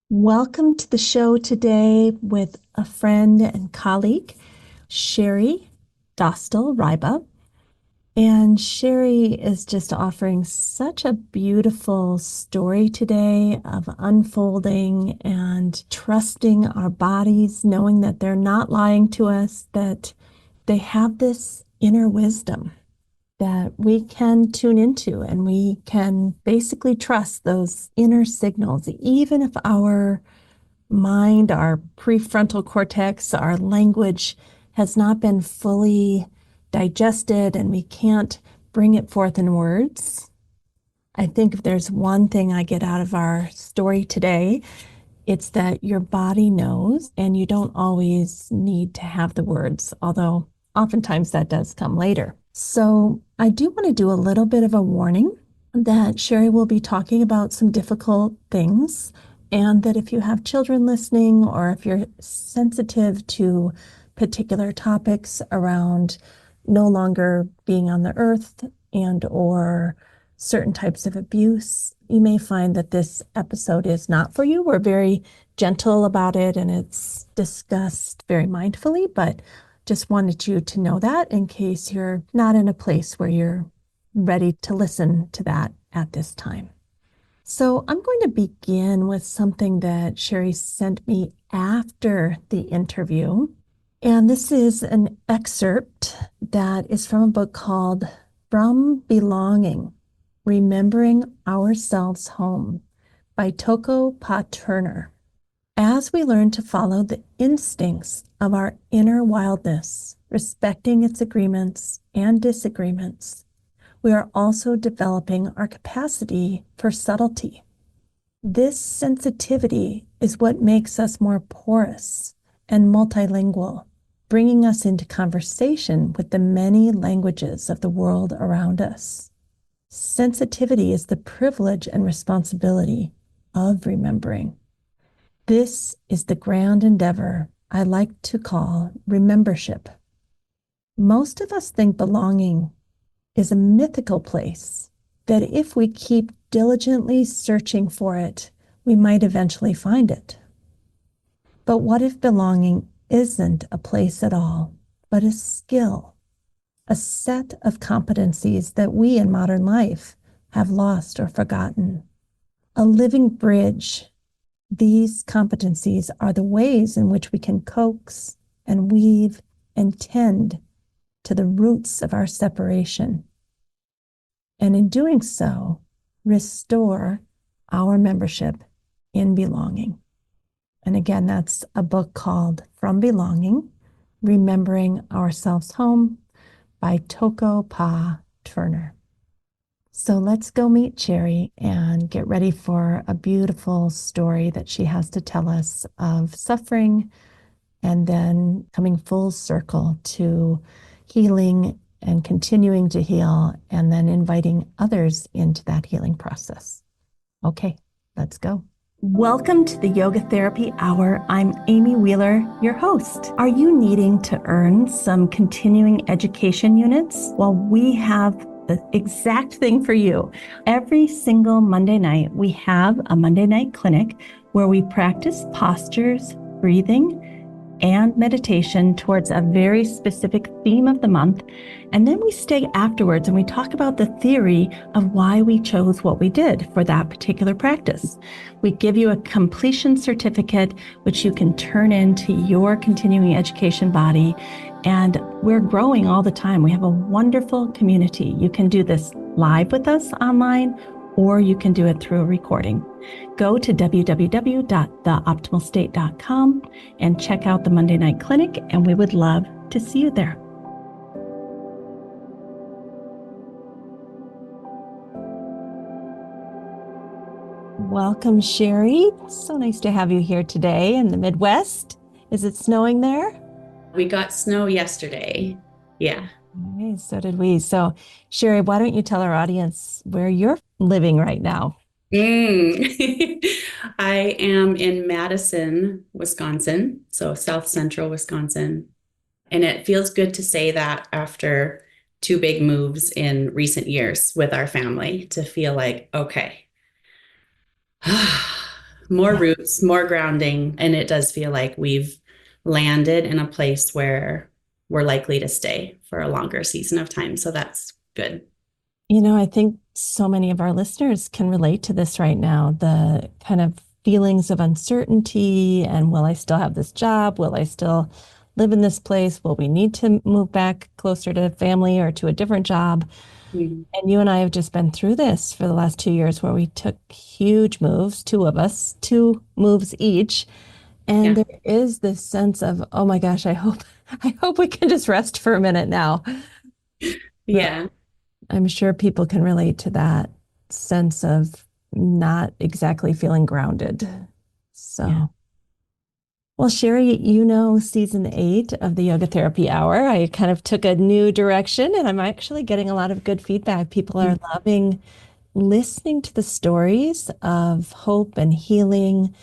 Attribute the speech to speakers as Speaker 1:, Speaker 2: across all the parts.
Speaker 1: Welcome to the show today with a friend and colleague, Cheri Dostal Ryba. And Cheri is just offering such a beautiful story today of unfolding and trusting our bodies, knowing that they're not lying to us, that they have this inner wisdom that we can tune into, and we can basically trust those inner signals, even if our mind, our prefrontal cortex, our language has not been fully digested and we can't bring it forth in words. I think if there's one thing I get out of our story today, it's that your body knows and you don't always need to have the words, although oftentimes that does come later. So I do want to do a little bit of a warning that Cheri will be talking about some difficult things, and that if you have children listening or if you're sensitive to particular topics around no longer being on the earth and or certain types of abuse, you may find that this episode is not for you. We're very gentle about it and it's discussed very mindfully, but just wanted you to know that in case you're not in a place where you're ready to listen to that at this time. So I'm going to begin with something that Cheri sent me after the interview. And this is an excerpt that is from a book called From Belonging, Remembering Ourselves Home by Toko Pa Turner. As we learn to follow the instincts of our inner wildness, respecting its agreements and disagreements, we are also developing our capacity for subtlety. This sensitivity is what makes us more porous and multilingual, bringing us into conversation with the many languages of the world around us. Sensitivity is the privilege and responsibility of remembering. This is the grand endeavor I like to call remembership. Most of us think belonging is a mythical place, that if we keep diligently searching for it, we might eventually find it. But what if belonging isn't a place at all, but a skill, a set of competencies that we in modern life have lost or forgotten? A living bridge. These competencies are the ways in which we can coax and weave and tend to the roots of our separation. And in doing so, restore our membership in belonging. And again, that's a book called From Belonging, Remembering Ourselves Home by Toko Pa Turner. So let's go meet Cheri and get ready for a beautiful story that she has to tell us of suffering and then coming full circle to healing and continuing to heal and then inviting others into that healing process. Okay, let's go. Welcome to the Yoga Therapy Hour. I'm Amy Wheeler, your host. Are you needing to earn some continuing education units? Well, we have the exact thing for you. Every single Monday night, we have a Monday night clinic where we practice postures, breathing, and meditation towards a very specific theme of the month. And then we stay afterwards and we talk about the theory of why we chose what we did for that particular practice. We give you a completion certificate, which you can turn into your continuing education body. And we're growing all the time. We have a wonderful community. You can do this live with us online, or you can do it through a recording. Go to www.theoptimalstate.com and check out the Monday Night Clinic, and we would love to see you there. Welcome, Cheri. So nice to have you here today in the Midwest. Is it snowing there?
Speaker 2: We got snow yesterday. Yeah.
Speaker 1: Okay, so did we. So, Cheri, why don't you tell our audience where you're living right now?
Speaker 2: I am in Madison, Wisconsin, so South Central Wisconsin. And it feels good to say that after two big moves in recent years with our family to feel like, okay, more
Speaker 1: Yeah.
Speaker 2: roots, more grounding. And it does feel like we've landed in a place where we're likely to stay for a longer season of time. So that's good.
Speaker 1: I think so many of our listeners can relate to this right now, the kind of feelings of uncertainty and will I still have this job? Will I still live in this place? Will we need to move back closer to family or to a different job?
Speaker 2: Mhm.
Speaker 1: And you and I have just been through this for the last 2 years where we took huge moves, two of us, two moves each. And
Speaker 2: Yeah.
Speaker 1: there is this sense of, oh my gosh, I hope we can just rest for a minute now. So
Speaker 2: Yeah.
Speaker 1: I'm sure people can relate to that sense of not exactly feeling grounded.
Speaker 2: Yeah.
Speaker 1: So, well, Cheri, season 8 of the Yoga Therapy Hour, I kind of took a new direction and I'm actually getting a lot of good feedback. People are loving listening to the stories of hope and healing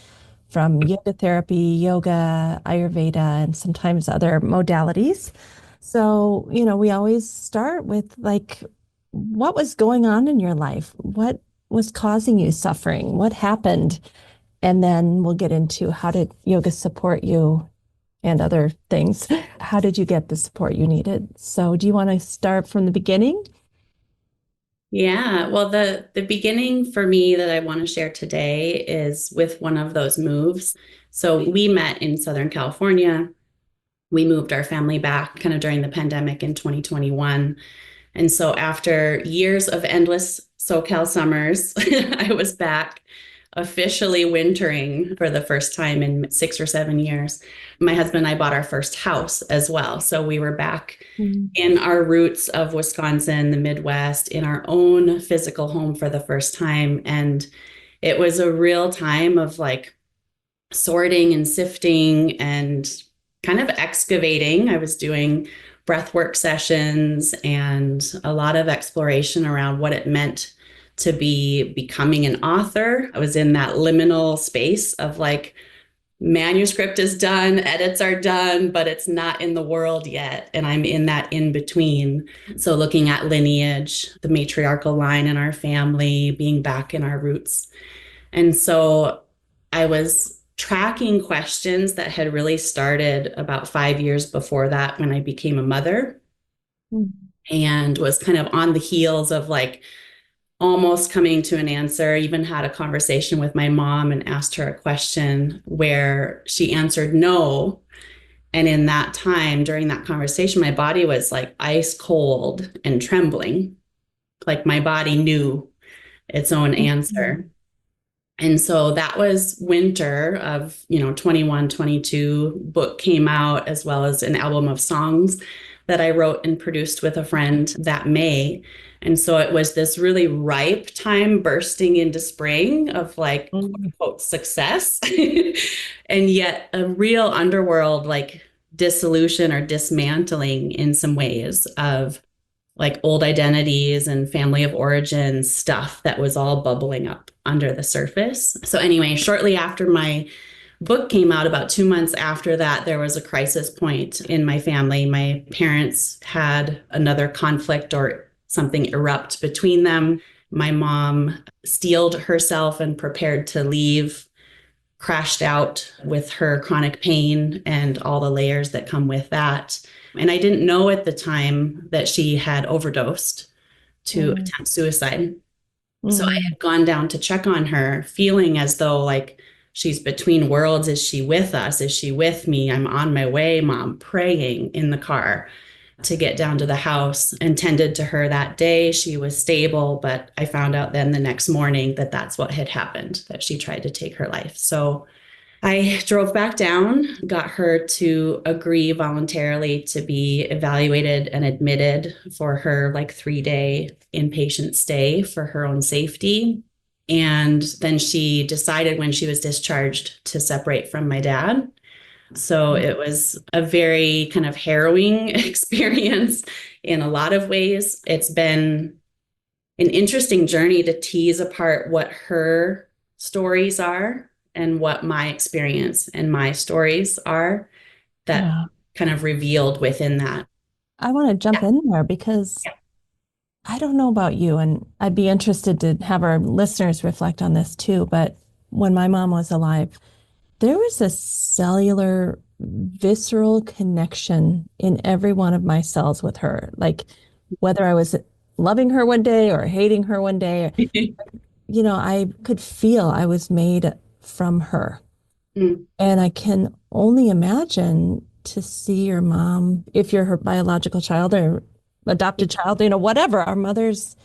Speaker 1: from yoga therapy, yoga, Ayurveda, and sometimes other modalities. So, we always start with like, what was going on in your life? What was causing you suffering? What happened? And then we'll get into how did yoga support you and other things. How did you get the support you needed? So, do you want to start from the beginning?
Speaker 2: Yeah, well, the beginning for me that I want to share today is with one of those moves. So we met in Southern California. We moved our family back kind of during the pandemic in 2021. And so after years of endless SoCal summers, I was back officially wintering for the first time in 6 or 7 years. My husband and I bought our first house as well. So we were back
Speaker 1: Mm.
Speaker 2: in our roots of Wisconsin, the Midwest, in our own physical home for the first time. And it was a real time of like sorting and sifting and kind of excavating. I was doing breathwork sessions and a lot of exploration around what it meant to be becoming an author. I was in that liminal space of like, manuscript is done, edits are done, but it's not in the world yet. And I'm in that in between. So, looking at lineage, the matriarchal line in our family, being back in our roots. And so, I was tracking questions that had really started about 5 years before that when I became a mother
Speaker 1: Mm.
Speaker 2: and was kind of on the heels of like almost coming to an answer. I even had a conversation with my mom and asked her a question where she answered no. And in that time, during that conversation, my body was like ice cold and trembling. Like my body knew its own
Speaker 1: Mhm.
Speaker 2: answer. And so that was winter of, 21, 22. Book came out as well as an album of songs that I wrote and produced with a friend that May. And so it was this really ripe time bursting into spring of like quote
Speaker 1: Mm.
Speaker 2: unquote success. And yet a real underworld like dissolution or dismantling in some ways of like old identities and family of origin stuff that was all bubbling up under the surface. So, anyway, shortly after my book came out, about 2 months after that, there was a crisis point in my family. My parents had another conflict or something erupt between them. My mom steeled herself and prepared to leave, crashed out with her chronic pain and all the layers that come with that. And I didn't know at the time that she had overdosed to
Speaker 1: Mm.
Speaker 2: attempt suicide. So I
Speaker 1: Mm.
Speaker 2: had gone down to check on her, feeling as though like she's between worlds. Is she with us? Is she with me? I'm on my way, mom, praying in the car to get down to the house and tended to her that day. She was stable, but I found out then the next morning that that's what had happened, that she tried to take her life. So I drove back down, got her to agree voluntarily to be evaluated and admitted for her like 3 day inpatient stay for her own safety. And then she decided when she was discharged to separate from my dad. So it was a very kind of harrowing experience in a lot of ways. It's been an interesting journey to tease apart what her stories are and what my experience and my stories are that
Speaker 1: Yeah.
Speaker 2: kind of revealed within that.
Speaker 1: I want to jump
Speaker 2: Yeah.
Speaker 1: in there because I don't know about you, and I'd be interested to have our listeners reflect on this too. But when my mom was alive, there was a cellular, visceral connection in every one of my cells with her. Like whether I was loving her one day or hating her one day, I could feel I was made from her.
Speaker 2: Mm,
Speaker 1: And I can only imagine to see your mom, if you're her biological child or adopted child, whatever, our mothers,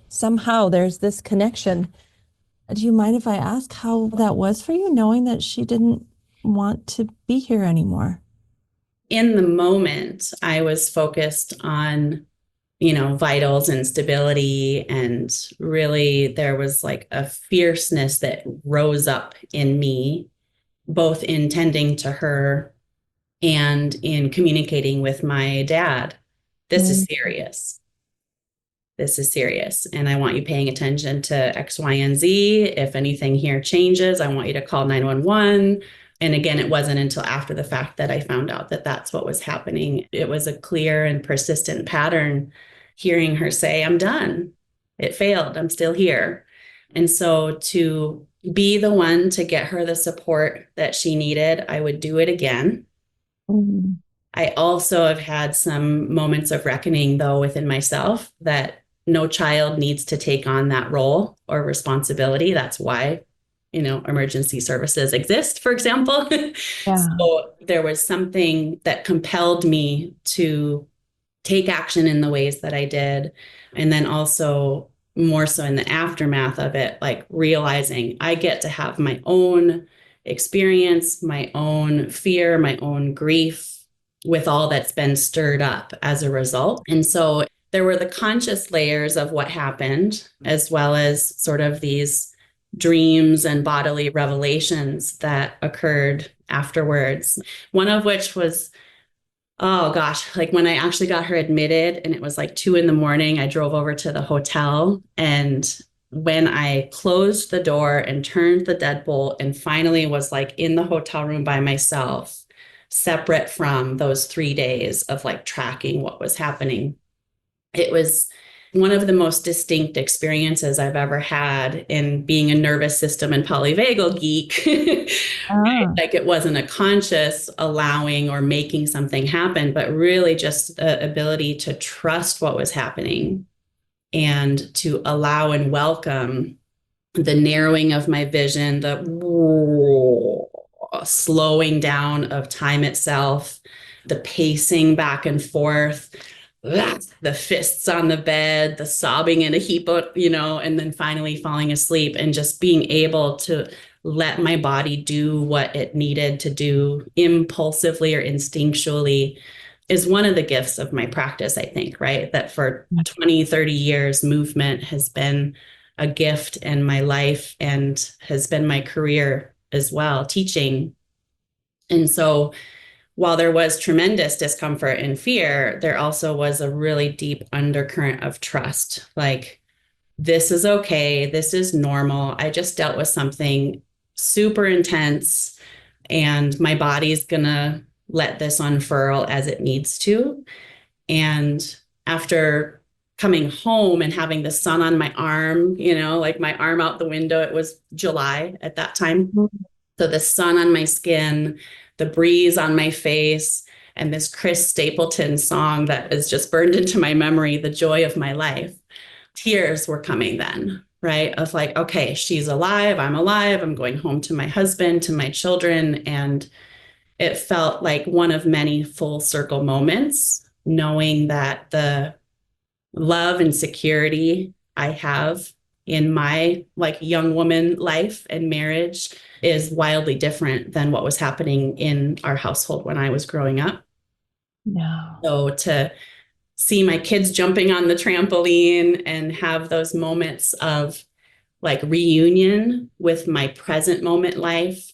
Speaker 1: somehow there's this connection. Do you mind if I ask how that was for you, knowing that she didn't want to be here anymore?
Speaker 2: in the moment, I was focused on, vitals and stability. And really, there was like a fierceness that rose up in me, both in tending to her and in communicating with my dad. This is
Speaker 1: Mm.
Speaker 2: serious. This is serious. And I want you paying attention to X, Y, and Z. If anything here changes, I want you to call 911. And again, it wasn't until after the fact that I found out that that's what was happening. It was a clear and persistent pattern hearing her say, I'm done. It failed. I'm still here. And so to be the one to get her the support that she needed, I would do it again.
Speaker 1: Mm.
Speaker 2: I also have had some moments of reckoning, though, within myself that no child needs to take on that role or responsibility. That's why, emergency services exist, for example.
Speaker 1: Yeah.
Speaker 2: So there was something that compelled me to take action in the ways that I did. And then also, more so in the aftermath of it, like realizing I get to have my own experience, my own fear, my own grief with all that's been stirred up as a result. And so there were the conscious layers of what happened, as well as sort of these dreams and bodily revelations that occurred afterwards. One of which was, oh gosh, like when I actually got her admitted and it was like 2 a.m, I drove over to the hotel. And when I closed the door and turned the deadbolt and finally was like in the hotel room by myself, separate from those 3 days of like tracking what was happening, it was one of the most distinct experiences I've ever had in being a nervous system and polyvagal geek. Right?
Speaker 1: Ah.
Speaker 2: Like it wasn't a conscious allowing or making something happen, but really just the ability to trust what was happening and to allow and welcome the narrowing of my vision, the slowing down of time itself, the pacing back and forth, the fists on the bed, the sobbing in a heap, and then finally falling asleep and just being able to let my body do what it needed to do impulsively or instinctually is one of the gifts of my practice, I think, right? That for 20, 30 years, movement has been a gift in my life and has been my career as well, teaching. And so while there was tremendous discomfort and fear, there also was a really deep undercurrent of trust. Like, this is okay. This is normal. I just dealt with something super intense, and my body's going to let this unfurl as it needs to. And after coming home and having the sun on my arm, like my arm out the window, it was July at that time. So the sun on my skin, the breeze on my face, and this Chris Stapleton song that is just burned into my memory, the joy of my life. Tears were coming then, right? Of like, okay, she's alive, I'm going home to my husband, to my children. And it felt like one of many full circle moments, knowing that the love and security I have in my like young woman life and marriage is wildly different than what was happening in our household when I was growing up.
Speaker 1: No.
Speaker 2: So to see my kids jumping on the trampoline and have those moments of like reunion with my present moment life,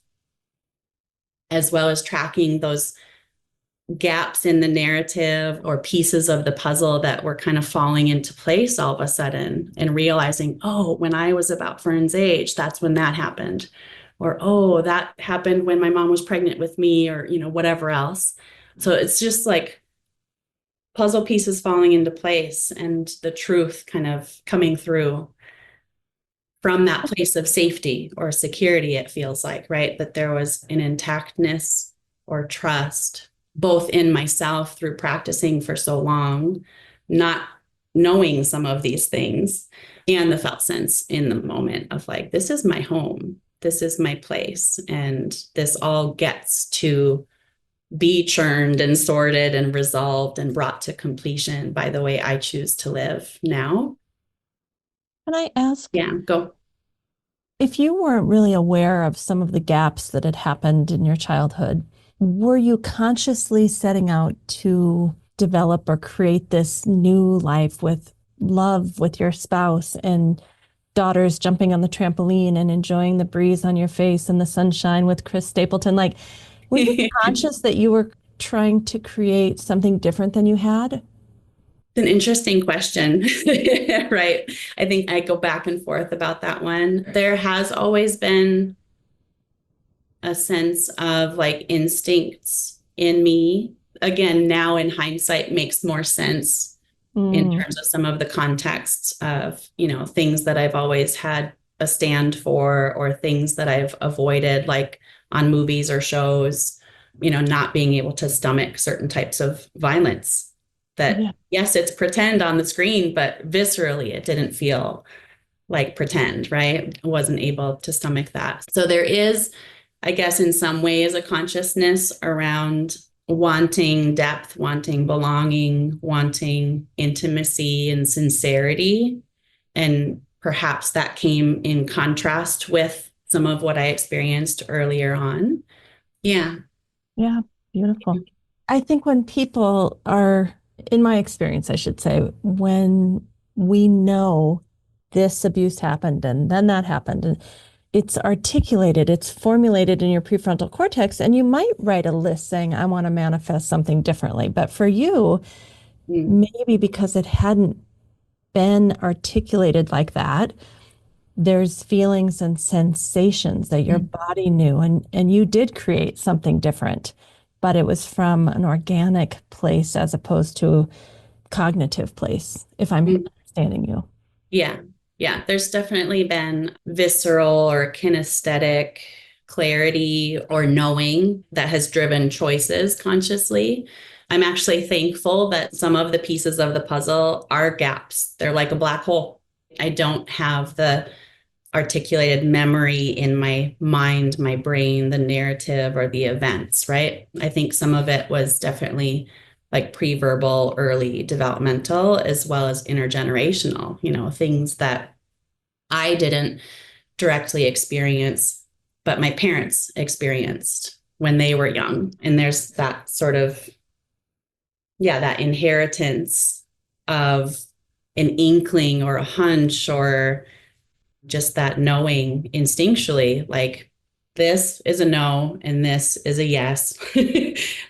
Speaker 2: as well as tracking those gaps in the narrative or pieces of the puzzle that were kind of falling into place all of a sudden and realizing, oh, when I was about Fern's age, that's when that happened. Or, oh, that happened when my mom was pregnant with me, or, whatever else. So it's just like puzzle pieces falling into place and the truth kind of coming through. from that place of safety or security, it feels like, right? That there was an intactness or trust, both in myself through practicing for so long, not knowing some of these things, and the felt sense in the moment of like, this is my home, this is my place, and this all gets to be churned and sorted and resolved and brought to completion by the way I choose to live now.
Speaker 1: Can I ask,
Speaker 2: Yeah, go.
Speaker 1: if you weren't really aware of some of the gaps that had happened in your childhood, were you consciously setting out to develop or create this new life with love with your spouse and daughters jumping on the trampoline and enjoying the breeze on your face and the sunshine with Chris Stapleton? Like, were you conscious that you were trying to create something different than you had?
Speaker 2: It's an interesting question, right? I think I go back and forth about that one. There has always been a sense of like instincts in me. Again, now in hindsight makes more sense in
Speaker 1: Mm,
Speaker 2: terms of some of the contexts of, things that I've always had a stand for or things that I've avoided, like on movies or shows, not being able to stomach certain types of violence that,
Speaker 1: yeah.
Speaker 2: yes, it's pretend on the screen, but viscerally it didn't feel like pretend, right? I wasn't able to stomach that. So there is, I guess, in some ways, a consciousness around wanting depth, wanting belonging, wanting intimacy and sincerity. And perhaps that came in contrast with some of what I experienced earlier on. Yeah.
Speaker 1: Yeah, beautiful. I think when people are, in my experience, I should say, when we know this abuse happened and then that happened, and it's articulated, it's formulated in your prefrontal cortex, and you might write a list saying, I want to manifest something differently. But for you,
Speaker 2: Mm,
Speaker 1: maybe because it hadn't been articulated like that, there's feelings and sensations that your body knew, and you did create something different, but it was from an organic place as opposed to cognitive place, if I'm
Speaker 2: mm.
Speaker 1: understanding you.
Speaker 2: Yeah. Yeah. There's definitely been visceral or kinesthetic clarity or knowing that has driven choices consciously. I'm actually thankful that some of the pieces of the puzzle are gaps. They're like a black hole. I don't have the articulated memory in my mind, my brain, the narrative, or the events, right? I think some of it was definitely like pre-verbal, early developmental, as well as intergenerational, things that I didn't directly experience, but my parents experienced when they were young. And there's that sort of, yeah, that inheritance of an inkling or a hunch or just that knowing instinctually, like this is a no and this is a yes.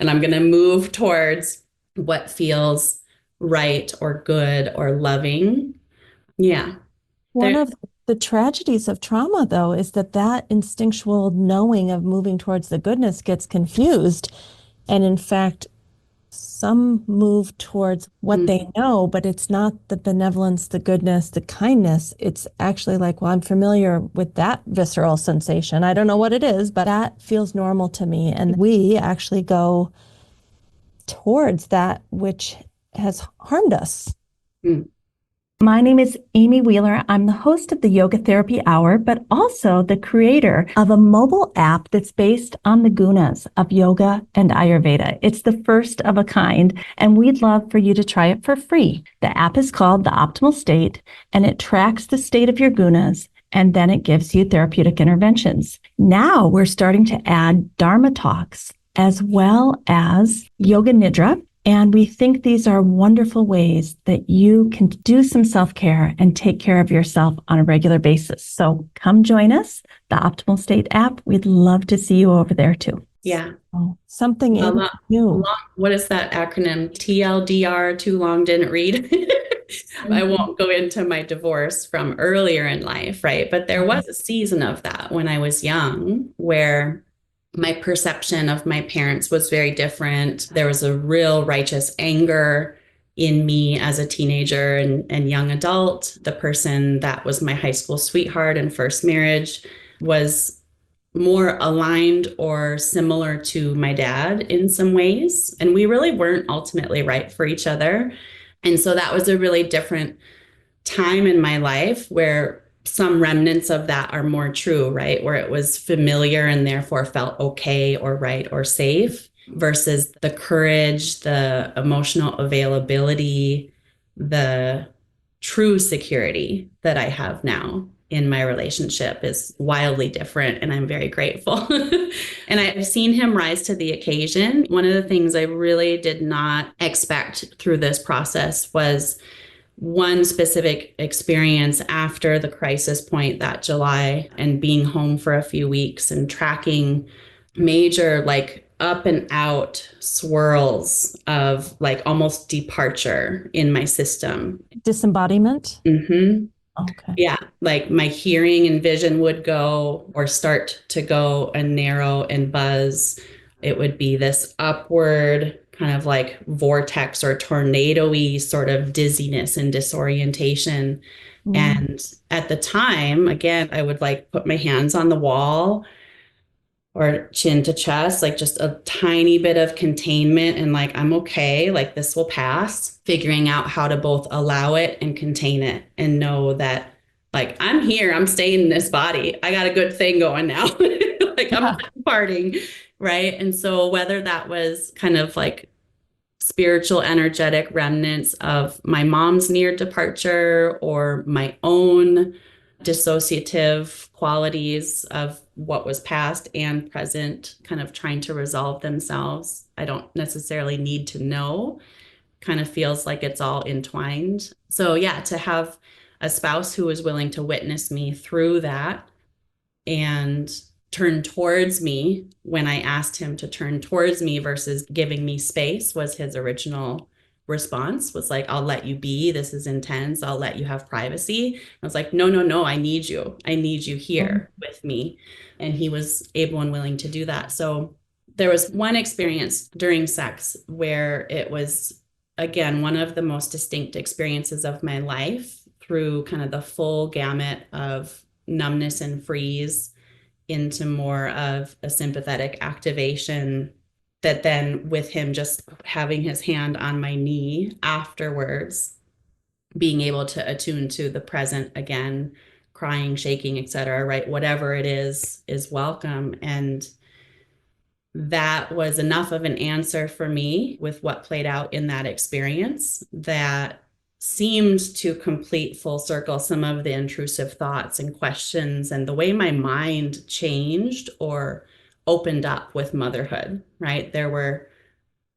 Speaker 2: And I'm going to move towards what feels right or good or loving. Yeah.
Speaker 1: One
Speaker 2: There,
Speaker 1: of the tragedies of trauma, though, is that that instinctual knowing of moving towards the goodness gets confused. And in fact, some move towards what they know, but it's not the benevolence, the goodness, the kindness. It's actually like, well, I'm familiar with that visceral sensation. I don't know what it is, but that feels normal to me. And we actually go towards that which has harmed us.
Speaker 2: mm,
Speaker 1: My name is Amy Wheeler. I'm the host of the Yoga Therapy Hour, but also the creator of a mobile app that's based on the gunas of yoga and Ayurveda. It's the first of a kind, and we'd love for you to try it for free. The app is called The Optimal State, and it tracks the state of your gunas, and then it gives you therapeutic interventions. Now we're starting to add Dharma talks as well as Yoga Nidra. And we think these are wonderful ways that you can do some self-care and take care of yourself on a regular basis. So come join us, the Optimal State app. We'd love to see you over there too.
Speaker 2: yeah.
Speaker 1: So something in you.
Speaker 2: What is that acronym? TLDR, too long didn't read. I won't go into my divorce from earlier in life, right? But there was a season of that when I was young where my perception of my parents was very different. There was a real righteous anger in me as a teenager and young adult. The person that was my high school sweetheart and first marriage was more aligned or similar to my dad in some ways. And we really weren't ultimately right for each other. And so that was a really different time in my life where some remnants of that are more true, right? Where it was familiar and therefore felt okay or right or safe versus the courage, the emotional availability, the true security that I have now in my relationship is wildly different. And I'm very grateful. And I've seen him rise to the occasion. One of the things I really did not expect through this process was one specific experience after the crisis point that July and being home for a few weeks and tracking major, like, up and out swirls of like almost departure in my system.
Speaker 1: Disembodiment.
Speaker 2: Hmm.
Speaker 1: Okay.
Speaker 2: Yeah, like my hearing and vision would go or start to go and narrow and buzz. It would be this upward kind of like vortex or tornado-y sort of dizziness and disorientation.
Speaker 1: Mm.
Speaker 2: And at the time, again, I would like put my hands on the wall or chin to chest, like just a tiny bit of containment and like, I'm okay, like this will pass, figuring out how to both allow it and contain it and know that like I'm here, I'm staying in this body. I got a good thing going now. Like I'm
Speaker 1: Yeah.
Speaker 2: partying, right? And so whether that was kind of like spiritual, energetic remnants of my mom's near departure or my own dissociative qualities of what was past and present, kind of trying to resolve themselves. I don't necessarily need to know, kind of feels like it's all entwined. So, yeah, to have a spouse who was willing to witness me through that and turn towards me when I asked him to turn towards me versus giving me space was his original response was like, I'll let you be. This is intense. I'll let you have privacy. I was like, no, no, no, I need you. I need you
Speaker 1: Mm.
Speaker 2: here with me. And he was able and willing to do that. So there was one experience during sex where it was, again, one of the most distinct experiences of my life through kind of the full gamut of numbness and freeze into more of a sympathetic activation that then with him just having his hand on my knee afterwards being able to attune to the present again, crying, shaking, etc., right, whatever it is welcome. And that was enough of an answer for me with what played out in that experience that seemed to complete full circle some of the intrusive thoughts and questions and the way my mind changed or opened up with motherhood, right? There were,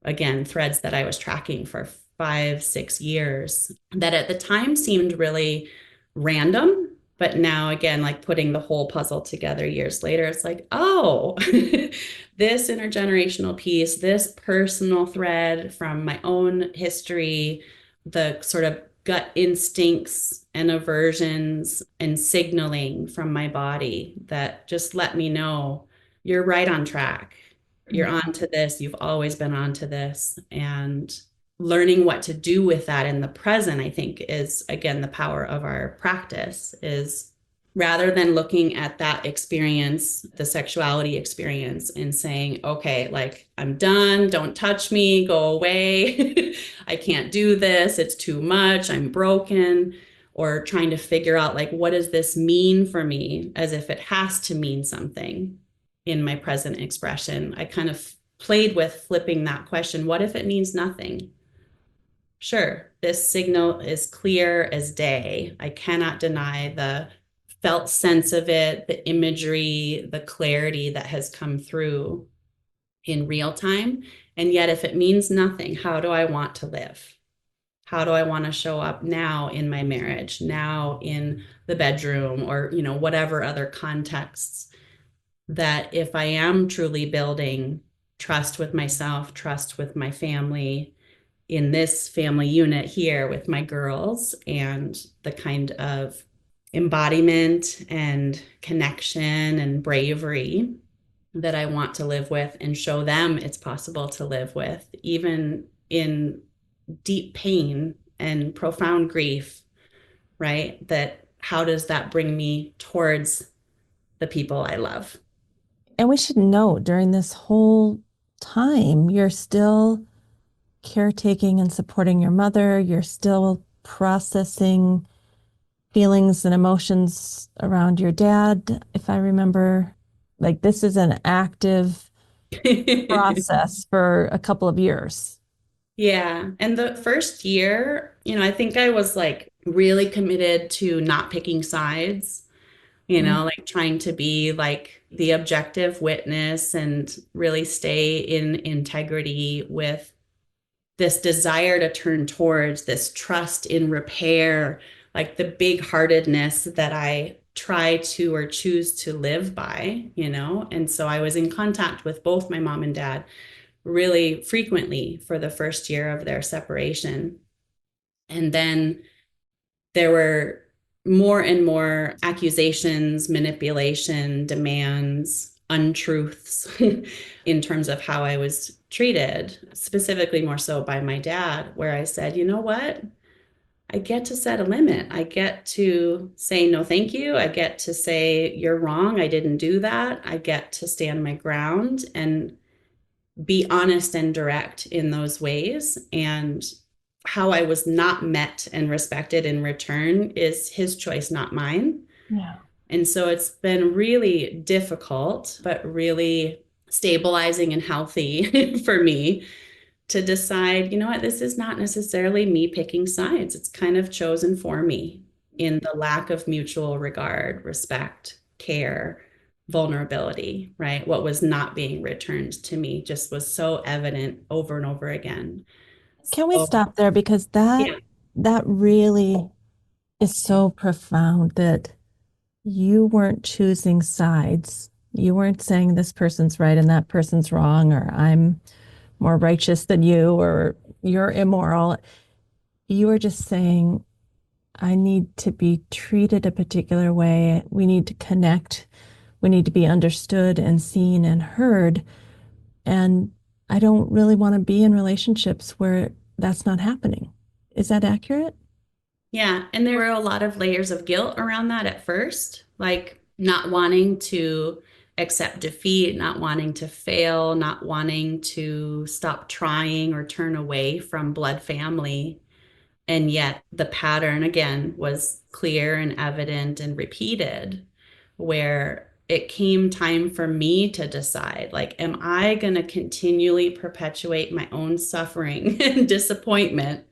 Speaker 2: again, threads that I was tracking for 5, 6 years that at the time seemed really random. But now, again, like putting the whole puzzle together years later, it's like, oh, this intergenerational piece, this personal thread from my own history, the sort of gut instincts and aversions and signaling from my body that just let me know you're right on track. You're on to this. You've always been on to this. And learning what to do with that in the present, I think, is again the power of our practice is rather than looking at that experience, the sexuality experience, and saying, okay, like I'm done, don't touch me, go away. I can't do this, it's too much, I'm broken. Or trying to figure out, like, what does this mean for me as if it has to mean something in my present expression. I kind of played with flipping that question. What if it means nothing? Sure, this signal is clear as day. I cannot deny the felt sense of it, the imagery, the clarity that has come through in real time. And yet, if it means nothing, how do I want to live? How do I want to show up now in my marriage, now in the bedroom, or whatever other contexts that if I am truly building trust with myself, trust with my family, in this family unit here with my girls, and the kind of embodiment and connection and bravery that I want to live with and show them it's possible to live with, even in deep pain and profound grief, right? That how does that bring me towards the people I love?
Speaker 1: And we should note during this whole time, you're still caretaking and supporting your mother. You're still processing feelings and emotions around your dad. If I remember, like this is an active process for a couple of years.
Speaker 2: Yeah. And the first year, I think I was like really committed to not picking sides,
Speaker 1: Mm.
Speaker 2: like trying to be like the objective witness and really stay in integrity with this desire to turn towards this trust in repair, like the big heartedness that I try to or choose to live by. And so I was in contact with both my mom and dad really frequently for the first year of their separation. And then there were more and more accusations, manipulation, demands, untruths in terms of how I was treated, specifically more so by my dad, where I said, you know what? I get to set a limit. I get to say no, thank you. I get to say you're wrong. I didn't do that. I get to stand my ground and be honest and direct in those ways. And how I was not met and respected in return is his choice, not mine.
Speaker 1: Yeah.
Speaker 2: And so it's been really difficult, but really stabilizing and healthy for me to decide, you know what, this is not necessarily me picking sides. It's kind of chosen for me in the lack of mutual regard, respect, care, vulnerability, right? What was not being returned to me just was so evident over and over again.
Speaker 1: Can we
Speaker 2: So,
Speaker 1: stop there because that
Speaker 2: yeah,
Speaker 1: that really is so profound that you weren't choosing sides. You weren't saying this person's right and that person's wrong, or I'm more righteous than you, or you're immoral. You were just saying, I need to be treated a particular way. We need to connect. We need to be understood and seen and heard. And I don't really want to be in relationships where that's not happening. Is that accurate?
Speaker 2: yeah. And there were a lot of layers of guilt around that at first, like not wanting to accept defeat, not wanting to fail, not wanting to stop trying or turn away from blood family. And yet the pattern again was clear and evident and repeated, where it came time for me to decide, like, am I going to continually perpetuate my own suffering and disappointment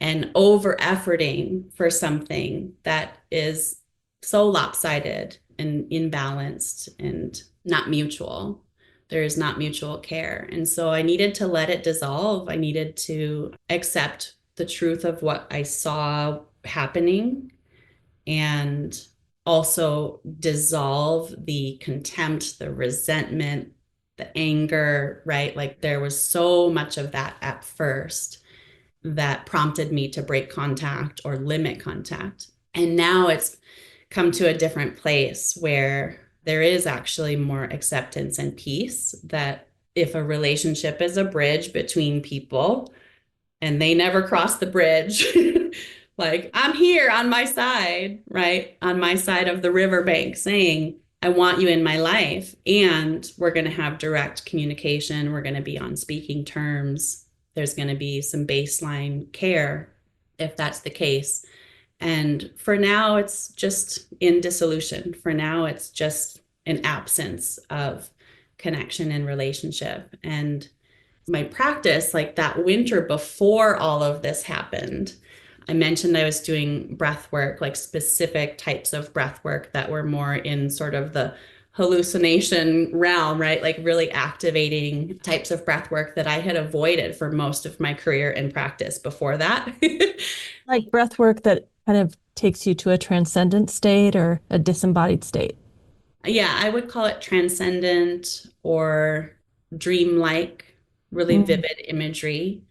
Speaker 2: and over efforting for something that is so lopsided and imbalanced and not mutual? There is not mutual care. And so I needed to let it dissolve. I needed to accept the truth of what I saw happening and also dissolve the contempt, the resentment, the anger, right? Like there was so much of that at first that prompted me to break contact or limit contact. And now it's come to a different place where there is actually more acceptance and peace that if a relationship is a bridge between people and they never cross the bridge, like I'm here on my side, right? On my side of the riverbank saying, I want you in my life. And we're going to have direct communication. We're going to be on speaking terms. There's going to be some baseline care if that's the case. And for now, it's just in dissolution. For now, it's just an absence of connection and relationship. And my practice, like that winter before all of this happened, I mentioned I was doing breath work, like specific types of breath work that were more in sort of the hallucination realm, right? Like really activating types of breath work that I had avoided for most of my career and practice before that.
Speaker 1: Like breath work that kind of takes you to a transcendent state or a disembodied state.
Speaker 2: Yeah, I would call it transcendent or dreamlike, really
Speaker 1: Mm.
Speaker 2: vivid imagery.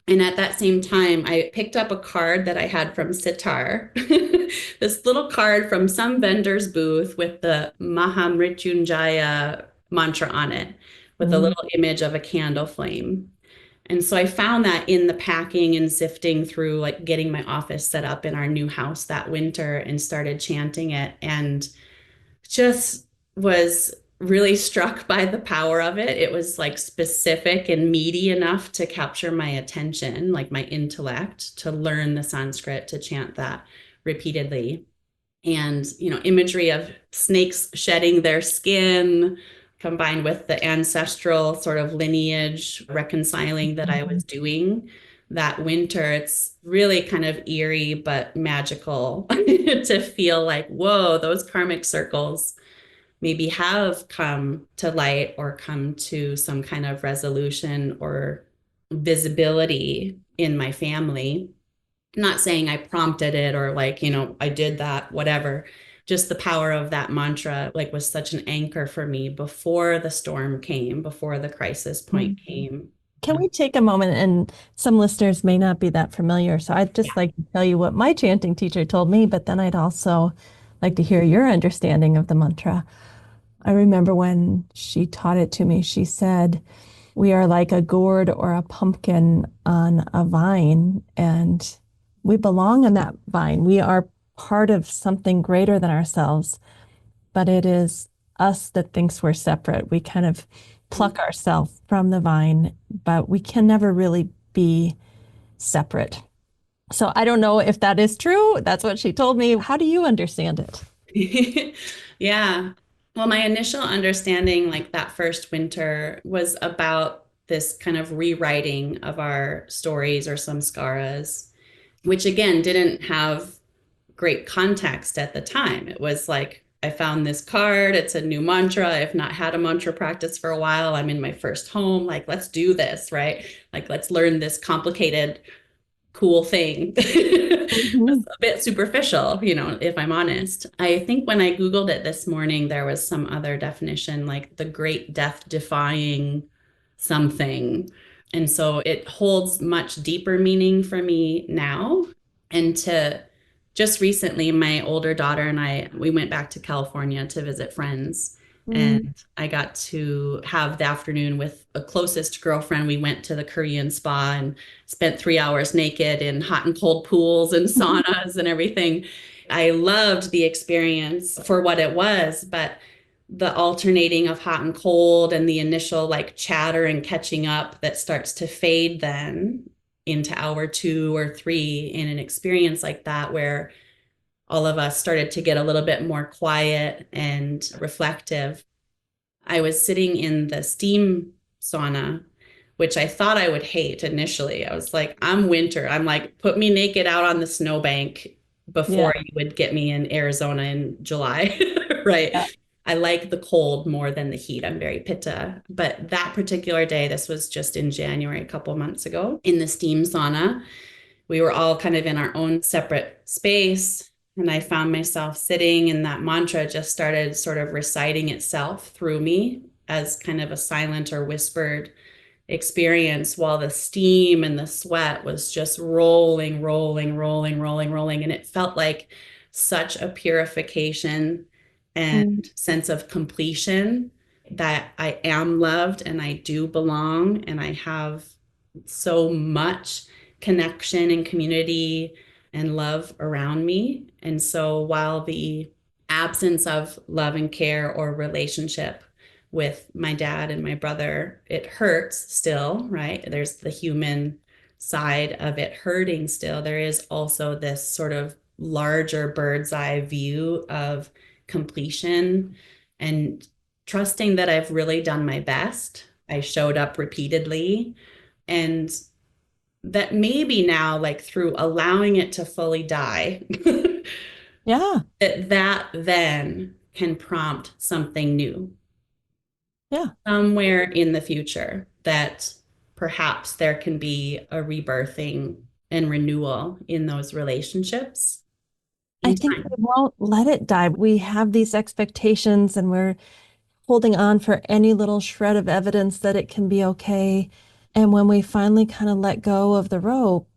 Speaker 2: And at that same time, I picked up a card that I had from Sitar, this little card from some vendor's booth with the Mahamrityunjaya mantra on it, with a
Speaker 1: Mm.
Speaker 2: little image of a candle flame. And so I found that in the packing and sifting through, like getting my office set up in our new house that winter and started chanting it, and just was really struck by the power of it. It was like specific and meaty enough to capture my attention, like my intellect, to learn the Sanskrit, to chant that repeatedly. And, imagery of snakes shedding their skin combined with the ancestral sort of lineage reconciling that I was doing that winter. It's really kind of eerie but magical to feel like, whoa, those karmic circles maybe have come to light or come to some kind of resolution or visibility in my family. Not saying I prompted it or like, I did that, whatever. Just the power of that mantra, like, was such an anchor for me before the storm came, before the crisis point
Speaker 1: Mhm.
Speaker 2: came.
Speaker 1: Can we take a moment? And some listeners may not be that familiar. So I'd
Speaker 2: Yeah.
Speaker 1: just like to tell you what my chanting teacher told me, but then I'd also like to hear your understanding of the mantra. I remember when she taught it to me, she said, we are like a gourd or a pumpkin on a vine, and we belong on that vine. We are part of something greater than ourselves, but it is us that thinks we're separate. We kind of pluck ourselves from the vine, but we can never really be separate. So I don't know if that is true. That's what she told me. How do you understand it?
Speaker 2: Yeah. Well, my initial understanding, like that first winter, was about this kind of rewriting of our stories or samskaras, which again didn't have great context at the time. It was like, I found this card. It's a new mantra. I've not had a mantra practice for a while. I'm in my first home. Like, let's do this, right? Like, let's learn this complicated cool thing. It's
Speaker 1: Mhm.
Speaker 2: a bit superficial, if I'm honest. I think when I Googled it this morning, there was some other definition, like the great death defying something. And so it holds much deeper meaning for me now. And to just recently, my older daughter and I, we went back to California to visit friends. And
Speaker 1: Mm.
Speaker 2: I got to have the afternoon with a closest girlfriend. We went to the Korean spa and spent 3 hours naked in hot and cold pools and saunas and everything. I loved the experience for what it was, but the alternating of hot and cold and the initial like chatter and catching up that starts to fade then into hour 2 or 3 in an experience like that, where all of us started to get a little bit more quiet and reflective. I was sitting in the steam sauna, which I thought I would hate initially. I was like, I'm winter. I'm like, put me naked out on the snowbank
Speaker 1: Yeah.
Speaker 2: before you would get me in Arizona in July, right?
Speaker 1: Yeah.
Speaker 2: I like the cold more than the heat. I'm very pitta. But that particular day, this was just in January, a couple months ago, in the steam sauna, we were all kind of in our own separate space. And I found myself sitting, and that mantra just started sort of reciting itself through me as kind of a silent or whispered experience, while the steam and the sweat was just rolling, rolling, rolling, rolling, rolling. And it felt like such a purification and
Speaker 1: Mm.
Speaker 2: sense of completion, that I am loved and I do belong and I have so much connection and community and love around me. And so while the absence of love and care or relationship with my dad and my brother, it hurts still, right? There's the human side of it hurting still. There is also this sort of larger bird's eye view of completion and trusting that I've really done my best. I showed up repeatedly, and that maybe now, like through allowing it to fully die,
Speaker 1: Yeah.
Speaker 2: that then can prompt something new
Speaker 1: Yeah.
Speaker 2: somewhere in the future, that perhaps there can be a rebirthing and renewal in those relationships
Speaker 1: I
Speaker 2: in
Speaker 1: think we
Speaker 2: time.
Speaker 1: won't let it die. We have these expectations and we're holding on for any little shred of evidence that it can be okay. And when we finally kind of let go of the rope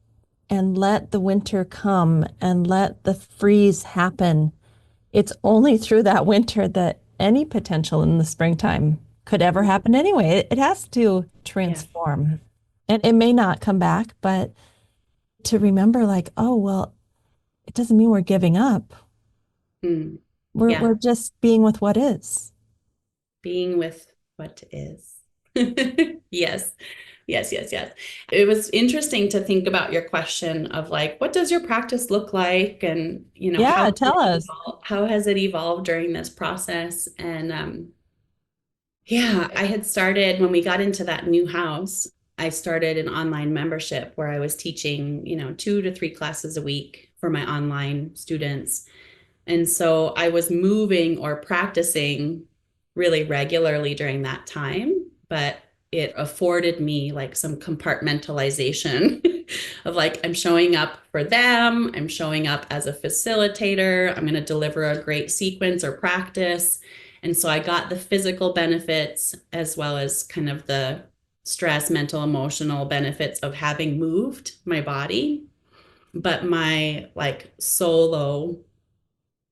Speaker 1: and let the winter come and let the freeze happen, it's only through that winter that any potential in the springtime could ever happen anyway. It has to
Speaker 2: Yeah.
Speaker 1: transform. And it may not come back, but to remember like, oh, well, it doesn't mean we're giving up.
Speaker 2: Mm.
Speaker 1: We're
Speaker 2: Yeah,
Speaker 1: we're just being with what is.
Speaker 2: being with what is. Yes, yes, yes, yes. It was interesting to think about your question of like, what does your practice look like? And,
Speaker 1: Yeah, tell us.
Speaker 2: how has it evolved during this process? And yeah, I had started when we got into that new house. I started an online membership where I was teaching, 2 to 3 classes a week for my online students. And so I was moving or practicing really regularly during that time, but it afforded me like some compartmentalization of like, I'm showing up for them, I'm showing up as a facilitator, I'm going to deliver a great sequence or practice. And so I got the physical benefits as well as kind of the stress, mental, emotional benefits of having moved my body. But my like solo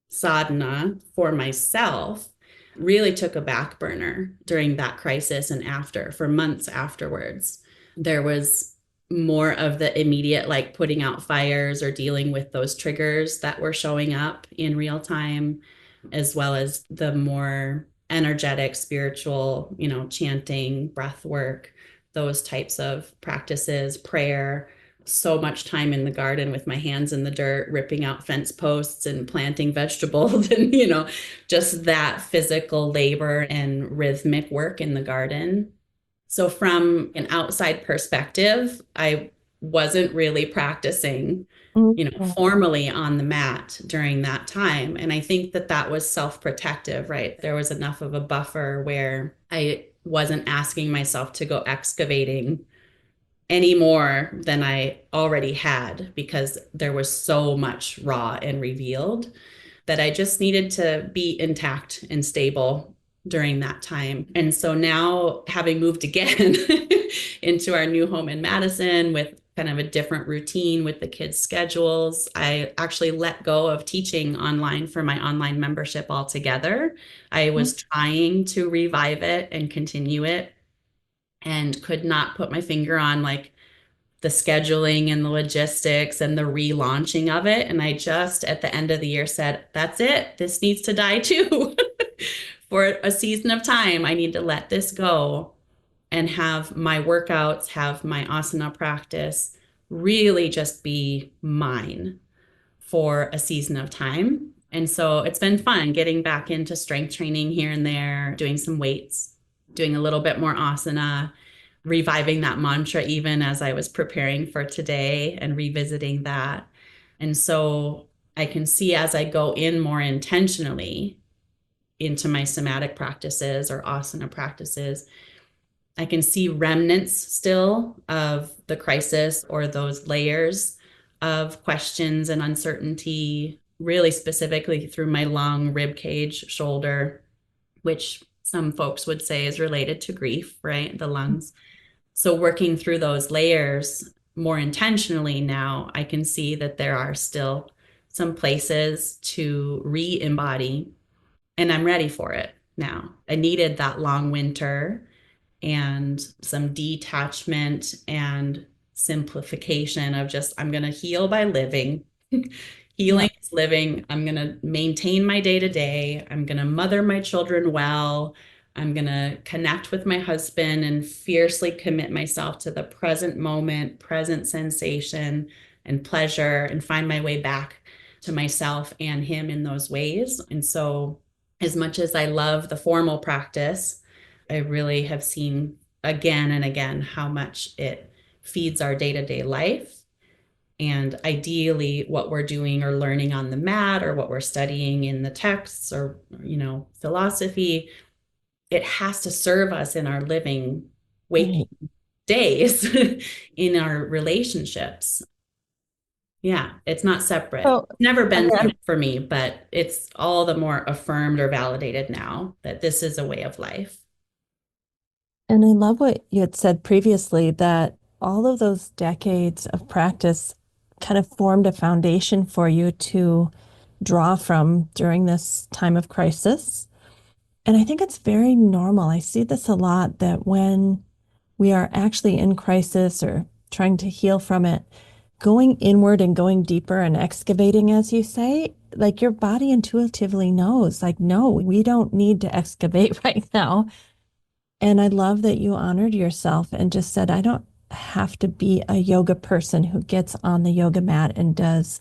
Speaker 2: sadhana for myself really took a back burner during that crisis and after, for months afterwards. There was more of the immediate, like putting out fires or dealing with those triggers that were showing up in real time, as well as the more energetic, spiritual, chanting, breath work, those types of practices, prayer, so much time in the garden with my hands in the dirt, ripping out fence posts and planting vegetables and, just that physical labor and rhythmic work in the garden. So, from an outside perspective, I wasn't really practicing,
Speaker 1: Mhm.
Speaker 2: formally on the mat during that time. And I think that that was self protective, right? There was enough of a buffer where I wasn't asking myself to go excavating any more than I already had because there was so much raw and revealed that I just needed to be intact and stable during that time. And so now, having moved again into our new home in Madison with kind of a different routine with the kids' schedules, I actually let go of teaching online for my online membership altogether. I was trying to revive it and continue it and could not put my finger on like the scheduling and the logistics and the relaunching of it. And I just at the end of the year said, that's it. This needs to die too. For a season of time, I need to let this go and have my workouts, have my asana practice really just be mine for a season of time. And so it's been fun getting back into strength training here and there, doing some weights, doing a little bit more asana, reviving that mantra even as I was preparing for today and revisiting that. And so I can see as I go in more intentionally into my somatic practices or asana practices, I can see remnants still of the crisis or those layers of questions and uncertainty, really specifically through my lung, rib cage, shoulder, which some folks would say is related to grief, right? The lungs. So, working through those layers more intentionally now, I can see that there are still some places to re embody, and I'm ready for it now. I needed that long winter and some detachment and simplification of just, I'm going to heal by living.
Speaker 1: Yeah.
Speaker 2: Healing is living. I'm going to maintain my day to day. I'm going to mother my children well. I'm going to connect with my husband and fiercely commit myself to the present moment, present sensation and pleasure, and find my way back to myself and him in those ways. And so, as much as I love the formal practice, I really have seen again and again how much it feeds our day to day life. And ideally, what we're doing or learning on the mat or what we're studying in the texts or, philosophy, it has to serve us in our living, waking
Speaker 1: Right.
Speaker 2: days in our relationships. Yeah, it's not separate.
Speaker 1: So,
Speaker 2: Never
Speaker 1: I
Speaker 2: been
Speaker 1: mean,
Speaker 2: separate for me, but it's all the more affirmed or validated now that this is a way of life.
Speaker 1: and I love what you had said previously that all of those decades of practice kind of formed a foundation for you to draw from during this time of crisis. And I think it's very normal. I see this a lot that when we are actually in crisis or trying to heal from it, going inward and going deeper and excavating, as you say, like your body intuitively knows, like, no, we don't need to excavate right now. And I love that you honored yourself and just said, I don't have to be a yoga person who gets on the yoga mat and does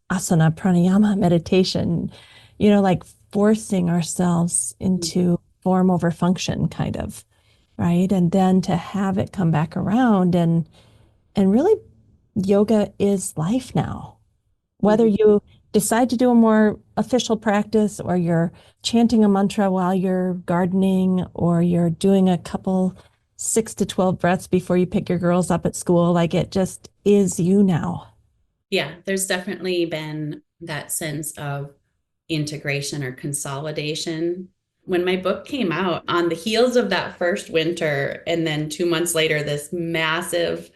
Speaker 1: asana, pranayama, meditation, like forcing ourselves into form over function, kind of, right? And then to have it come back around and really yoga is life now. Whether
Speaker 2: Mhm.
Speaker 1: you decide to do a more official practice or you're chanting a mantra while you're gardening or you're doing a couple 6 to 12 breaths before you pick your girls up at school, like it just is you now.
Speaker 2: Yeah, there's definitely been that sense of integration or consolidation. When my book came out, on the heels of that first winter, and then 2 months later, this massive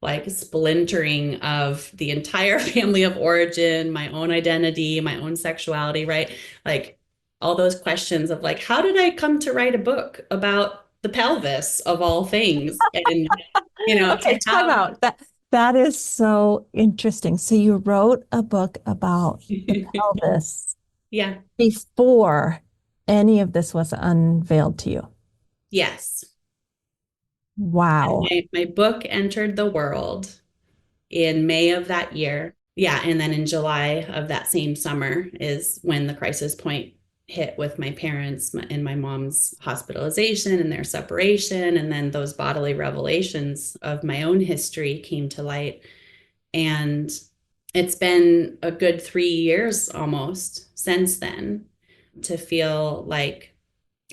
Speaker 2: like splintering of the entire family of origin, my own identity, my own sexuality, right? Like all those questions of like, how did I come to write a book about the pelvis of all things? And,
Speaker 1: Okay,
Speaker 2: to
Speaker 1: time
Speaker 2: have,
Speaker 1: out. That is so interesting. So you wrote a book about the pelvis
Speaker 2: yeah,
Speaker 1: before any of this was unveiled to you.
Speaker 2: yes. And
Speaker 1: Wow.
Speaker 2: my book entered the world in May of that year. Yeah, and then in July of that same summer is when the crisis point hit with my parents and my mom's hospitalization and their separation. And then those bodily revelations of my own history came to light. And it's been a good 3 years almost since then to feel like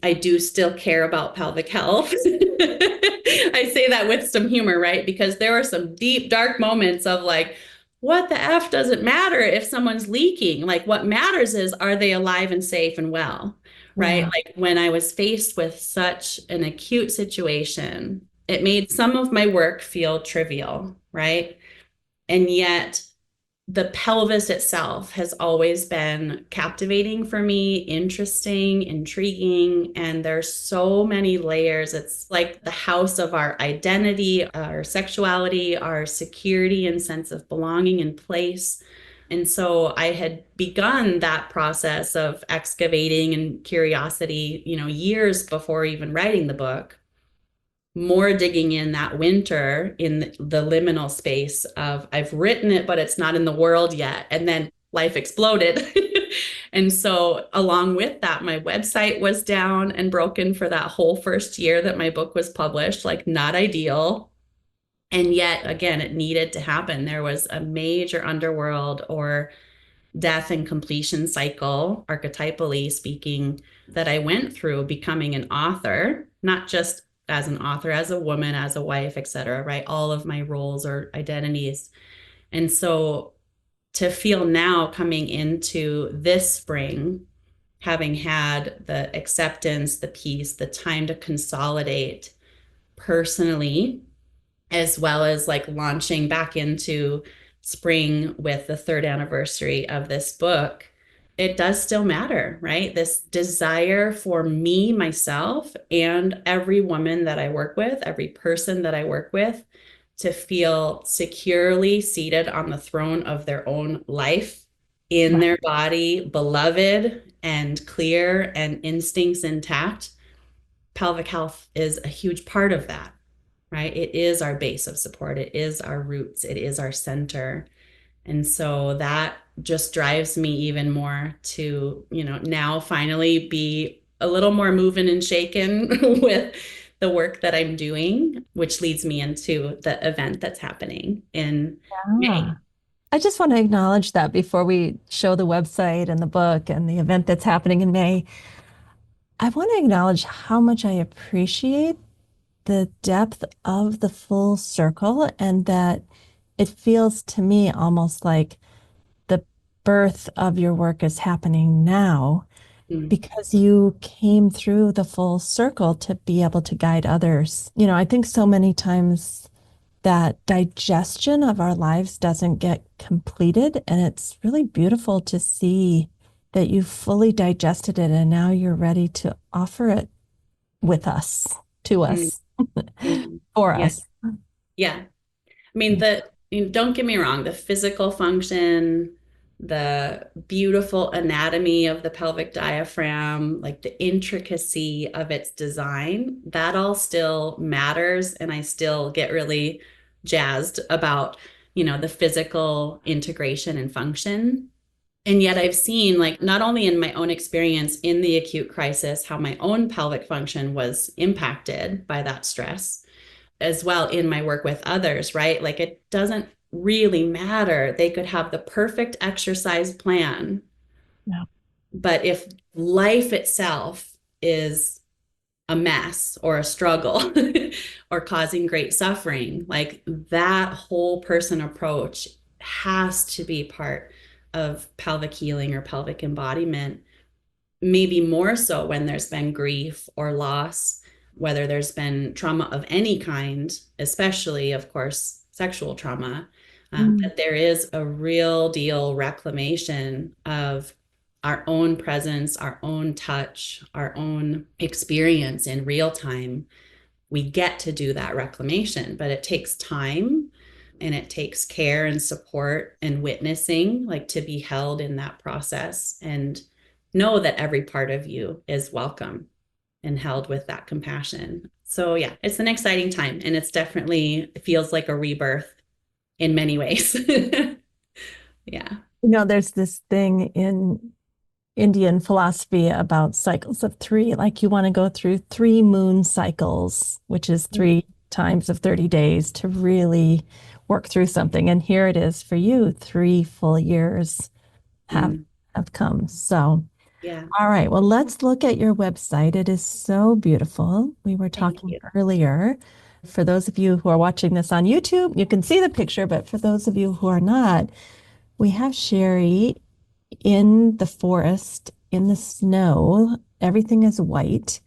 Speaker 2: I do still care about pelvic health. I say that with some humor, right? Because there were some deep, dark moments of like, what the F doesn't matter if someone's leaking? Like, what matters is, are they alive and safe and well, right?
Speaker 1: Yeah.
Speaker 2: Like, when I was faced with such an acute situation, it made some of my work feel trivial, right? And yet, the pelvis itself has always been captivating for me, interesting, intriguing, and there's so many layers. It's like the house of our identity, our sexuality, our security and sense of belonging and place. And so I had begun that process of excavating and curiosity, years before even writing the book, more digging in that winter in the liminal space of I've written it, but it's not in the world yet. And then life exploded. And so, along with that, my website was down and broken for that whole first year that my book was published, like not ideal. And yet, again, it needed to happen. There was a major underworld or death and completion cycle, archetypally speaking, that I went through becoming an author, not just as an author, as a woman, as a wife, et cetera, right? All of my roles or identities. And so to feel now coming into this spring, having had the acceptance, the peace, the time to consolidate personally, as well as like launching back into spring with the third anniversary of this book, it does still matter, right? This desire for me, myself, and every woman that I work with, every person that I work with, to feel securely seated on the throne of their own life in
Speaker 1: Right.
Speaker 2: their body, beloved and clear and instincts intact. Pelvic health is a huge part of that, right? It is our base of support. It is our roots. It is our center. And so that just drives me even more to, now finally be a little more moving and shaken with the work that I'm doing, which leads me into the event that's happening in May.
Speaker 1: Yeah. I just want to acknowledge that before we show the website and the book and the event that's happening in May. I want to acknowledge how much I appreciate the depth of the full circle and that it feels to me almost like the birth of your work is happening now
Speaker 2: Mm,
Speaker 1: because you came through the full circle to be able to guide others. I think so many times that digestion of our lives doesn't get completed. And it's really beautiful to see that you fully digested it and now you're ready to offer it with us, to
Speaker 2: mm,
Speaker 1: us.
Speaker 2: mm.
Speaker 1: for
Speaker 2: Yeah.
Speaker 1: us.
Speaker 2: Yeah. I mean, don't get me wrong, the physical function, the beautiful anatomy of the pelvic diaphragm, like the intricacy of its design, that all still matters. And I still get really jazzed about, the physical integration and function. And yet I've seen, like, not only in my own experience in the acute crisis, how my own pelvic function was impacted by that stress as well in my work with others, right? Like it doesn't really matter. They could have the perfect exercise plan,
Speaker 1: Yeah.
Speaker 2: but if life itself is a mess or a struggle or causing great suffering, like that whole person approach has to be part of pelvic healing or pelvic embodiment, maybe more so when there's been grief or loss, whether there's been trauma of any kind, especially, of course, sexual trauma.
Speaker 1: Mm.
Speaker 2: That there is a real deal reclamation of our own presence, our own touch, our own experience in real time. We get to do that reclamation, but it takes time and it takes care and support and witnessing, like to be held in that process and know that every part of you is welcome and held with that compassion. So, yeah, it's an exciting time and it's definitely it feels like a rebirth in many ways. Yeah.
Speaker 1: There's this thing in Indian philosophy about cycles of three. Like you want to go through three moon cycles, which is three times of 30 days to really work through something. And here it is for you, 3 full years have
Speaker 2: Mm,
Speaker 1: have come. So,
Speaker 2: yeah.
Speaker 1: all right. Well, let's look at your website. It is so beautiful. We were
Speaker 2: Thank
Speaker 1: talking
Speaker 2: you.
Speaker 1: earlier. For those of you who are watching this on YouTube, you can see the picture, but for those of you who are not, we have Cheri in the forest, in the snow. Everything is white.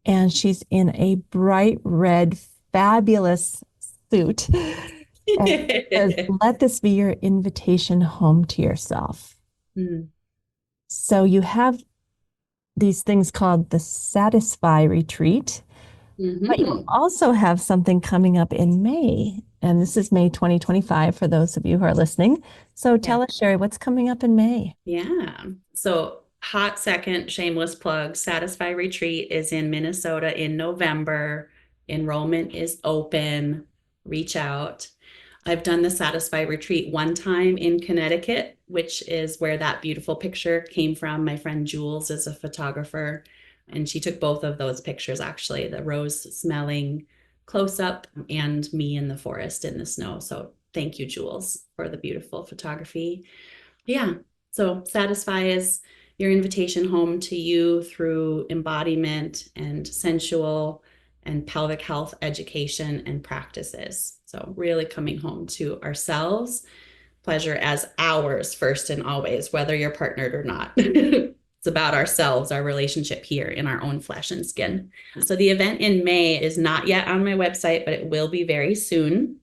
Speaker 1: And she's in a bright red, fabulous suit. And it says, let this be your invitation home to yourself.
Speaker 2: Mm,
Speaker 1: So you have these things called the Satisfy Retreat, but you
Speaker 2: mhm.
Speaker 1: also have something coming up in May. And this is May 2025 for those of you who are listening. So
Speaker 2: Yeah.
Speaker 1: tell us, Cheri, what's coming up in May?
Speaker 2: Yeah. So, hot second, shameless plug, Satisfy Retreat is in Minnesota in November. Enrollment is open. Reach out. I've done the Satisfy Retreat one time in Connecticut, which is where that beautiful picture came from. My friend Jules is a photographer, and she took both of those pictures actually, the rose smelling close up and me in the forest in the snow. So, thank you, Jules, for the beautiful photography. Yeah. So satisfy is your invitation home to you through embodiment and sensual and pelvic health education and practices. So really coming home to ourselves, pleasure as ours first and always, whether you're partnered or not. It's about ourselves, our relationship here in our own flesh and skin. So the event in May is not yet on my website, but it will be very soon.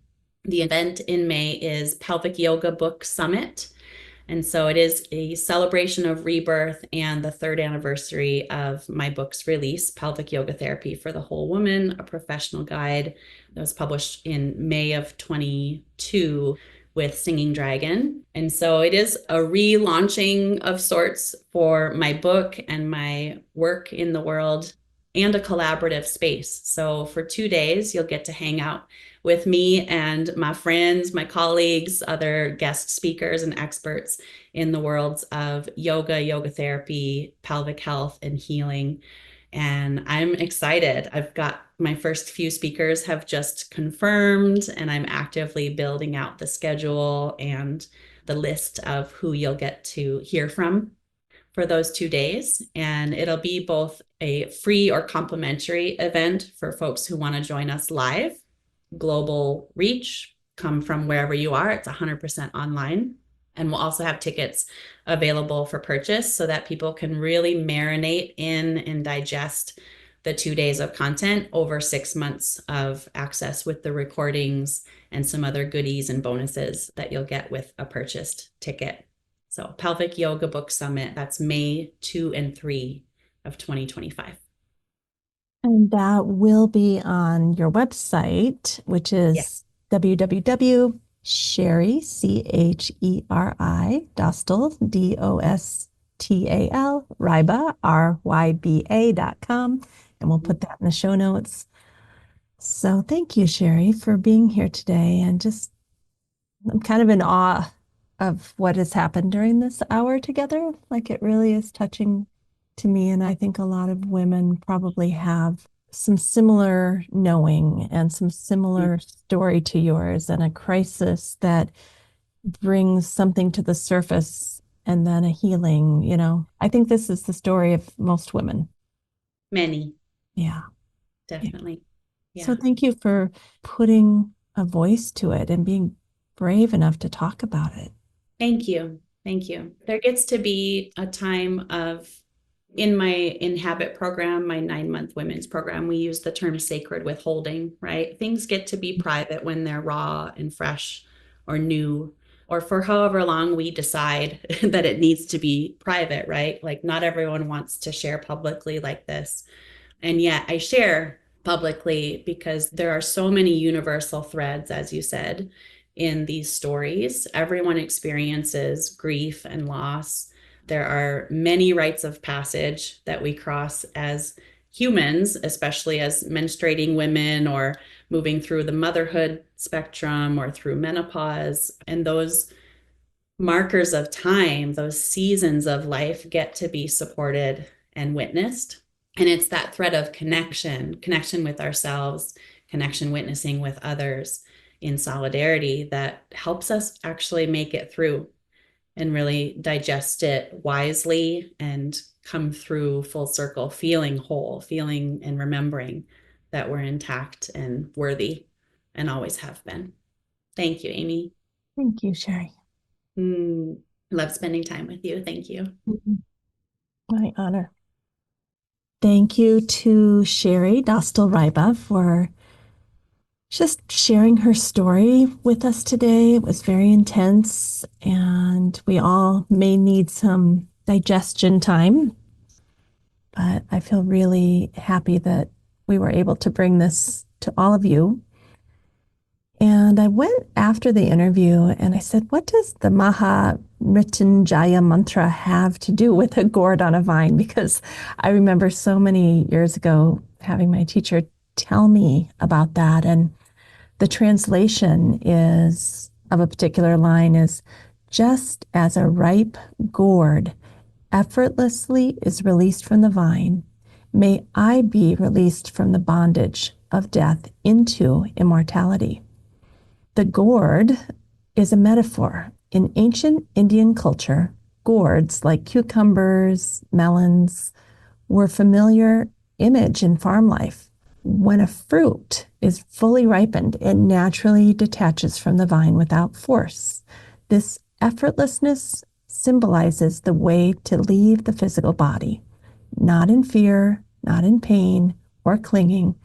Speaker 2: The event in May is Pelvic Yoga Book Summit. And so it is a celebration of rebirth and the third anniversary of my book's release, Pelvic Yoga Therapy for the Whole Woman, a professional guide that was published in May of 22 with Singing Dragon. And so it is a relaunching of sorts for my book and my work in the world and a collaborative space. So for 2 days, you'll get to hang out with me and my friends, my colleagues, other guest speakers and experts in the worlds of yoga, yoga therapy, pelvic health, and healing. And I'm excited. I've got my first few speakers have just confirmed, and I'm actively building out the schedule and the list of who you'll get to hear from for those 2 days. And it'll be both a free or complimentary event for folks who want to join us live, global reach, come from wherever you are. It's 100% online. And we'll also have tickets available for purchase so that people can really marinate in and digest the 2 days of content over 6 months of access with the recordings and some other goodies and bonuses that you'll get with a purchased ticket. So, Pelvic Yoga Book Summit, that's May 2 and 3 of 2025.
Speaker 1: And that will be on your website, which
Speaker 2: Yeah.
Speaker 1: is www.cheri, Cheri, Dostal, Dostal, Ryba, Ryba.com. And we'll put that in the show notes. So thank you, Cheri, for being here today. And just, I'm kind of in awe of what has happened during this hour together. Like it really is touching to me. And I think a lot of women probably have some similar knowing and some similar story to yours, and a crisis that brings something to the surface and then a healing. I think this is the story of most women.
Speaker 2: Many,
Speaker 1: Yeah. Yeah.
Speaker 2: definitely.
Speaker 1: So
Speaker 2: Yeah.
Speaker 1: thank you for putting a voice to it and being brave enough to talk about it.
Speaker 2: Thank you. Thank you. There gets to be a time of, in my Inhabit program, my 9-month women's program, we use the term sacred withholding, right? Things get to be private when they're raw and fresh or new, or for however long we decide that it needs to be private, right? Like not everyone wants to share publicly like this. And yet I share publicly because there are so many universal threads, as you said, in these stories. Everyone experiences grief and loss. There are many rites of passage that we cross as humans, especially as menstruating women or moving through the motherhood spectrum or through menopause. And those markers of time, those seasons of life get to be supported and witnessed. And it's that thread of connection with ourselves, connection witnessing with others in solidarity that helps us actually make it through and really digest it wisely and come through full circle, feeling whole, feeling and remembering that we're intact and worthy and always have been. Thank you, Amy.
Speaker 1: Thank you, Cheri.
Speaker 2: Love spending time with you. Thank you.
Speaker 1: Mhm. My honor. Thank you to Cheri Dostal Ryba for just sharing her story with us today. It was very intense, and we all may need some digestion time, but I feel really happy that we were able to bring this to all of you. And I went after the interview and I said, what does the Maha Mrityunjaya mantra have to do with a gourd on a vine? Because I remember so many years ago having my teacher tell me about that. And the translation is of a particular line is, just as a ripe gourd effortlessly is released from the vine, may I be released from the bondage of death into immortality. The gourd is a metaphor. In ancient Indian culture, gourds like cucumbers, melons, were a familiar image in farm life. When a fruit is fully ripened, it naturally detaches from the vine without force. This effortlessness symbolizes the way to leave the physical body, not in fear, not in pain or clinging,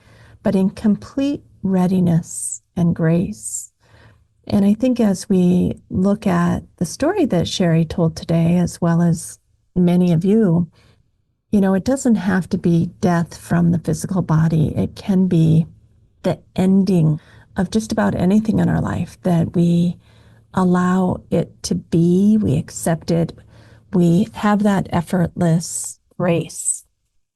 Speaker 1: but in complete readiness and grace. And I think as we look at the story that Cheri told today, as well as many of you, it doesn't have to be death from the physical body. It can be the ending of just about anything in our life that we allow it to be, we accept it, we have that effortless grace.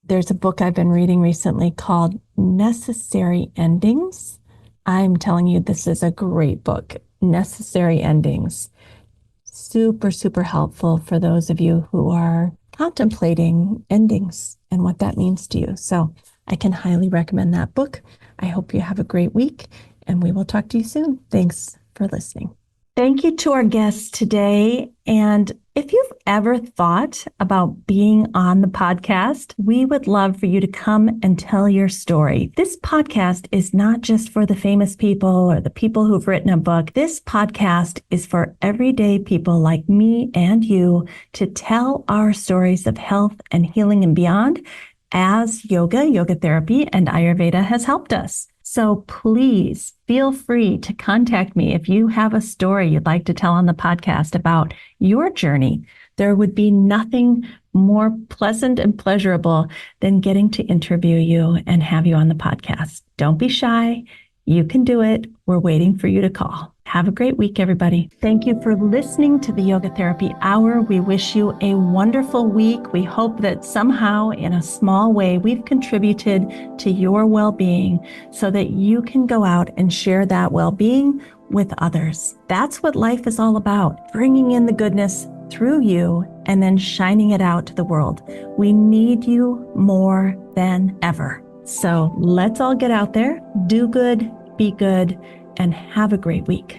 Speaker 1: There's a book I've been reading recently called Necessary Endings. I'm telling you, this is a great book, Necessary Endings. Super, super helpful for those of you who are contemplating endings and what that means to you. So I can highly recommend that book. I hope you have a great week, and we will talk to you soon. Thanks for listening. Thank you to our guests today. And if you've ever thought about being on the podcast, we would love for you to come and tell your story. This podcast is not just for the famous people or the people who've written a book. This podcast is for everyday people like me and you to tell our stories of health and healing and beyond as yoga therapy, and Ayurveda has helped us. So please feel free to contact me if you have a story you'd like to tell on the podcast about your journey. There would be nothing more pleasant and pleasurable than getting to interview you and have you on the podcast. Don't be shy. You can do it. We're waiting for you to call. Have a great week, everybody. Thank you for listening to the Yoga Therapy Hour. We wish you a wonderful week. We hope that somehow, in a small way, we've contributed to your well-being so that you can go out and share that well-being with others. That's what life is all about, bringing in the goodness through you and then shining it out to the world. We need you more than ever. So let's all get out there, do good, be good, and have a great week.